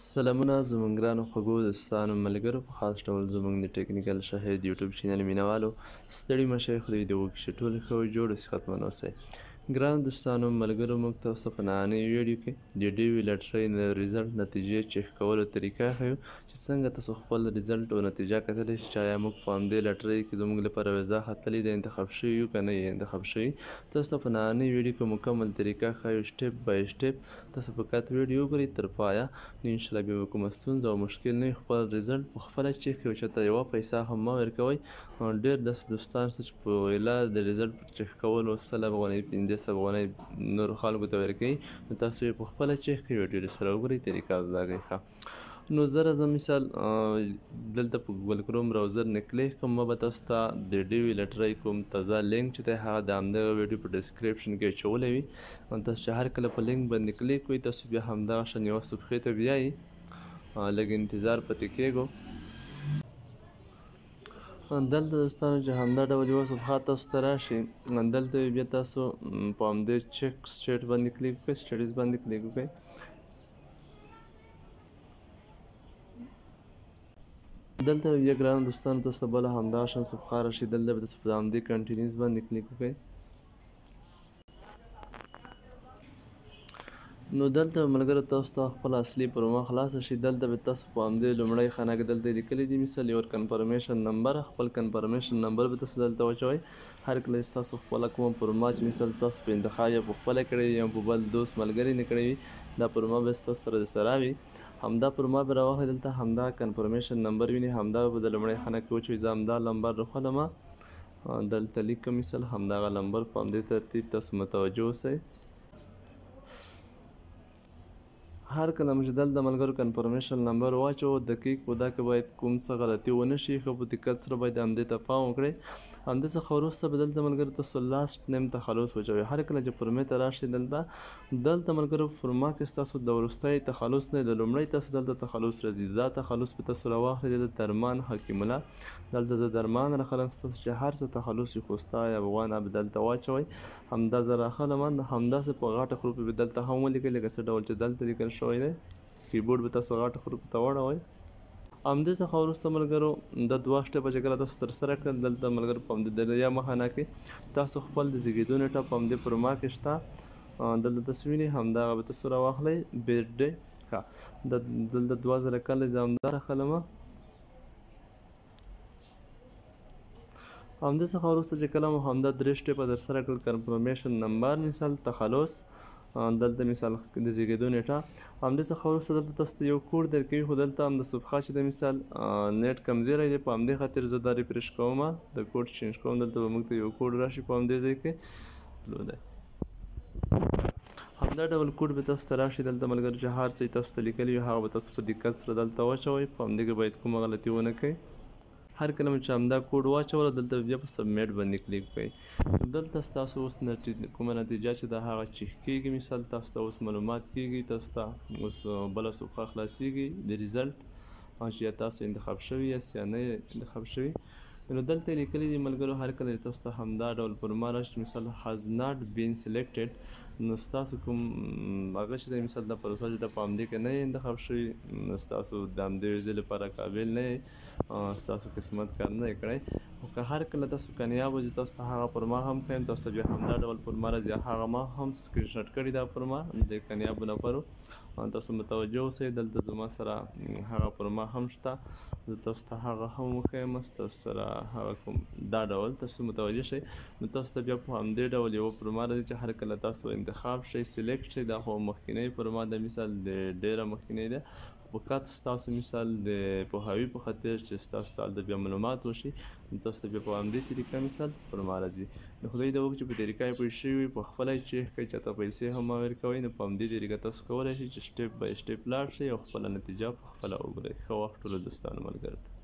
سلامونه زموږ ګرانو خوږو دوستانو ملګرو په خاص ډول زموږ د ټکنیکل شاهد یوټیوب چینل مینوالو ستړي مه شئ خدای دې وکړي چې ټول ښه او جوړ صحتمند اوسئ ګرانو دوستانو ملګرو موږ تاسو ته په نننۍ ویډیو کې د ډیوي لټرۍ د ریزلټ نتیجې چیک کولو طریقه ښیو چې څنګه تاسو خپل ریزلټ او نتیجه کتلی شئ چې آیا موږ په همدې لټرۍ کې زموږ لپاره ویزا ختلې ده انتخاب شوي یو که نه یې انتخاب شوي تاسو ته په نننۍ ویډیو کې مکمل طریقه ښیو سټیپ بای سټیپ تاسو فقط ویډیو وګورئ تر پایه نو انشاءالله بیا به کومه ستونزه او مشکل نه وي خپل ریزلټ په خپله چیک کړئ چېرته یوه پیسه هم مه ورکوئ ډېر داسې دوستان شته چې په ویلا د ریزلټ په چیک کولو 100 افغانۍ 50 افغانۍ نورو خلکو ته ورکوي نو تاسو یې په خپله چیک کړئ ویډیو سره وګورئ طریقه زده کړئ ښه نو زه راځم مثال دلته په ګوګل کروم براوزر نه کلیک کوم ما به تاسو ته د ډیوي لټرۍ کوم تازه لینک چې دی هغه د همدغه ویډیو په ډسکریپشن کې اچولی وي تاسو چې هر کله په لینک باندې کلیک کوئ تاسو بیا همدغه شان یوه صفحې ته بیایي لږ انتظار پتې کیږو دلته دوستانو چې همدا ډول یوه صفحه تاسو ته راشي دلته بیا تاسو په همدې چک سټیټ باندې کلیک وکړئ سټډیز باندې کلیک وکړئ دلته بیا ګرانو دوستانو تاسو ته بله همدغه شان صفحه راشي دلته به تاسو په همدې کنټینیوز باندې کلیک وکړئ نو دلته ملګرو تاسو ته خپل اصلي پرومه خلاصه شي دلته به تاسو په همدې لومړۍ خانه کې دلته لیکلي دي مثال یور کنفرمیشن نمبر خپل کنفرمیشن نمبر به تاسو دلته واچوئ هر کله چې تاسو خپله کومه پرومه چې مثال تاسو په انتخاب یا په خپله کړې یا په بل دوست ملګري نه کړې وي دا پرومه به تاسو سره د سره وي همدا پرومه به راواخلئ دلته همدا کنفرمیشن نمبر ویني همدا به د لومړۍ خانه کې واچوئ زه همدا نمبر راخلمه دلته لیکم مثال همدغه نمبر په همدې ترتیب تاسو متوجه اوسئ هر کله مو چې دلته ملګرو کنفرمیشن نمبر واچو دقیق په دا کې باید کوم څه غلطي ونه شي ښه په دقت سره باید همدې ته پام وکړئ همدې څخه وروسته به دلته ملګرو تاسو لاست نیم تخلص وچوئ هر کله چې پرمې ته راشئ دلته ملګرو په فرما کې ستاسو د وروستی تخلص نه د لومړی تاسو دلته تخلص راځي دا تخلص به تاسو راواخلئ د درمان حکیم الله دلته زه درمان راخلم ستاسو چې هر څه تخلص وي خو ستا یا افغان به دلته واچوئ همدا زه راخلم همداسې په غټه حروفو به دلته هم ولیکئ لکه څه ډول چې دلته لیکل شوی دی کیبورډ به تاسو غټه حروفو ته واړوئ همدې څخه وروسته ملګرو د دوه سټیپه چې کله تاسو ترسره کړل دلته ملګرو په همدې دریمه خانه کې تاسو خپل د زیږېدو نیټه په همدې پروما کې شته دلته تاسو وینئ همدغه به تاسو راواخلئ بیرډ ډے ښه دلته 2000 کله زه همدا راخلمه همدې څخه وروسته چې کله مو همدا درې سټیپه ترسره کړل کنفرمیشن نمبر مثال تخلص دلته مثال د زیږېدو نیټه همدې څخه وروسته دلته تاسو ته یو کوډ درکوي خو دلته هم د صفحه چې د مثال نیټ کمزوری دی په همدې خاطر زه دا ریفرش کومه د کوډ چینج کوم دلته به موږ ته یو کوډ راشي په همدې ځای کې تلو دی همدا ډول کوډ به تاسو ته راشي دلته ملګرو چې هر څه تاسو ته لیکلي وي هغه به تاسو په دقت سره دلته واچوئ په همدې کې باید کومه غلطي ونه کوئ هر کله مو چې همدا کوډ واچوله دلته بیا په سبمیټ باندې کلیک کړئ دلته ستاسو اوس کومه نتیجه چې د هغه چیک کیږي مثال تاسو ته اوس معلومات کیږي تاسو ته اوس بله صفحه خلاصیږي د ریزلټ چې یا تاسو انتخاب شوي یاست یا نه انتخاب شوي نو دلته لیکلي دي ملګرو هر کله چې تاسو ته همدا ډول پروما راشي مثال has not been selected نو ستاسو کوم هغه چې دی مثال دا پروسه چې د په همدې کې نه یې انتخاب شوي نو ستاسو د همدې ویزې لپاره قابل نه یې ستاسو قسمت کار نه یې کړی خو که هر کله تاسو کامیاب وځي تاسو ته هغه پروما هم ښیم تاسو ته بیا همدا ډول پروما راځي هغه ما هم سکرین شاټ کړې دا پروما د کامیابو نفرو تاسو متوجه اوسئ دلته زما سره هغه پروما هم شته زه تاسو ته هغه هم وښیم تاسو سره هغه کوم دا ډول تاسو متوجه شئ نو تاسو ته بیا په همدې ډول یوه پروما راځي چې هر کله تاسو انتخاب شئ سلیکټ شئ دا خو مخکینی پروما د مثال د ډیره مخکینی ده فقط ستاسو مثال د پوهاوي په خاطر چې ستاسو ته هلته بیا معلومات وشي نو تاسو ته بیا په همدې طریقه مثال پروما راځي نو خدای دې وکړي چې په طریقه یې پوه شوي وي په خپله یې چیک کړئ چاته پیسې هم مه ورکوئ نو په همدې طریقه تاسو کولی شئ چې سټیپ بای سټیپ لاړ شئ او خپله نتیجه په خپله وګورئ ښه وخت ټولو دوستانو ملګرو ته